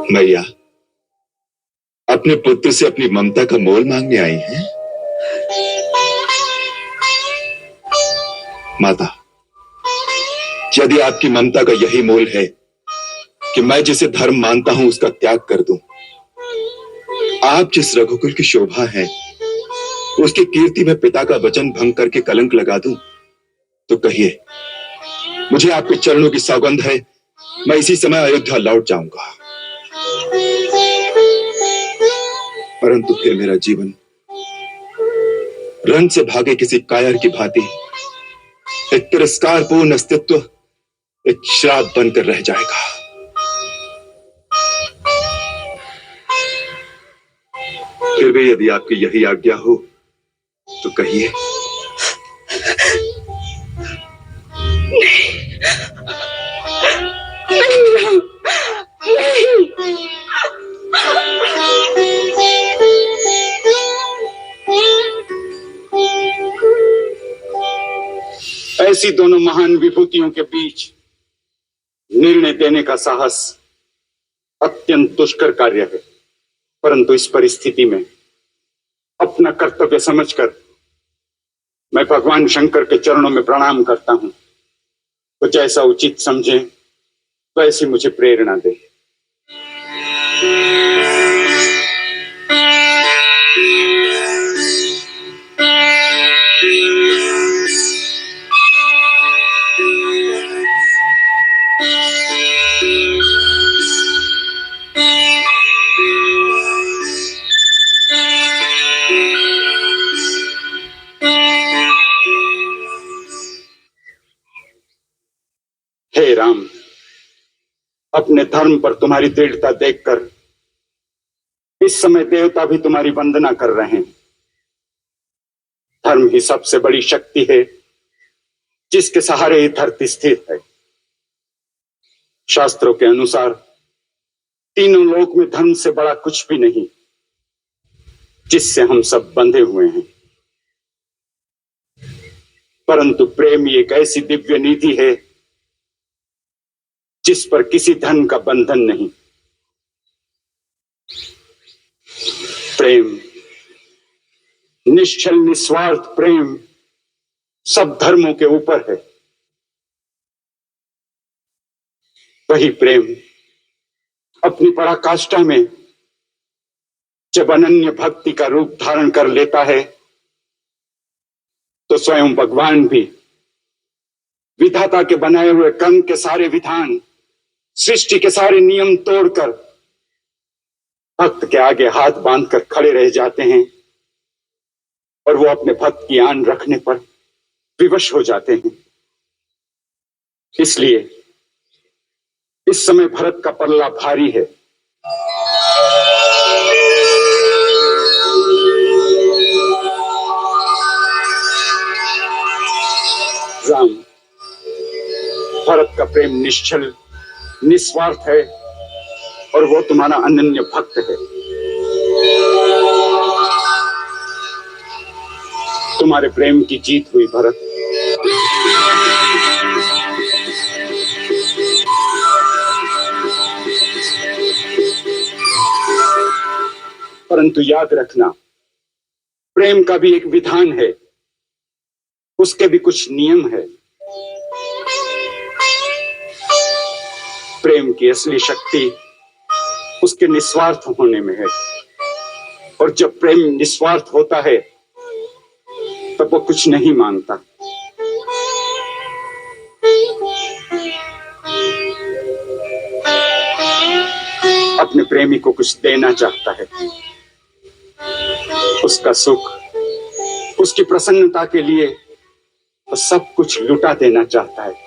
मैया, अपने पुत्र से अपनी ममता का मोल मांगने आई हैं? माता, यदि आपकी ममता का यही मोल है कि मैं जिसे धर्म मानता हूं उसका त्याग कर दूं, आप जिस रघुकुल की शोभा है उसकी कीर्ति में पिता का वचन भंग करके कलंक लगा दूं, तो कहिए, मुझे आपके चरणों की सौगंध है, मैं इसी समय अयोध्या लौट जाऊंगा। परंतु फिर मेरा जीवन रन से भागे किसी कायर की भांति एक तिरस्कारपूर्ण अस्तित्व, एक श्राप बनकर रह जाएगा। फिर भी यदि आपकी यही आज्ञा हो तो कहिए। ऐसी दोनों महान विभूतियों के बीच निर्णय देने का साहस अत्यंत दुष्कर कार्य है, परंतु इस परिस्थिति में अपना कर्तव्य समझकर मैं भगवान शंकर के चरणों में प्रणाम करता हूं। तो जैसा उचित समझे वैसी मुझे प्रेरणा दे। हे राम, अपने धर्म पर तुम्हारी दृढ़ता देखकर इस समय देवता भी तुम्हारी वंदना कर रहे हैं। धर्म ही सबसे बड़ी शक्ति है जिसके सहारे ही धरती स्थित है। शास्त्रों के अनुसार तीनों लोक में धर्म से बड़ा कुछ भी नहीं, जिससे हम सब बंधे हुए हैं। परंतु प्रेम एक ऐसी दिव्य नीति है जिस पर किसी धन का बंधन नहीं। प्रेम, निश्चल निस्वार्थ प्रेम सब धर्मों के ऊपर है। वही प्रेम अपनी पराकाष्ठा में जब अनन्य भक्ति का रूप धारण कर लेता है तो स्वयं भगवान भी विधाता के बनाए हुए कर्म के सारे विधान, सृष्टि के सारे नियम तोड़कर भक्त के आगे हाथ बांधकर खड़े रह जाते हैं और वो अपने भक्त की आन रखने पर विवश हो जाते हैं। इसलिए इस समय भरत का पल्ला भारी है। राम, भरत का प्रेम निश्चल निस्वार्थ है और वो तुम्हारा अनन्य भक्त है। तुम्हारे प्रेम की जीत हुई भरत। परंतु याद रखना, प्रेम का भी एक विधान है, उसके भी कुछ नियम है। प्रेम की असली शक्ति उसके निस्वार्थ होने में है, और जब प्रेम निस्वार्थ होता है तब वो कुछ नहीं मांगता। अपने प्रेमी को कुछ देना चाहता है, उसका सुख, उसकी प्रसन्नता के लिए वो सब कुछ लुटा देना चाहता है।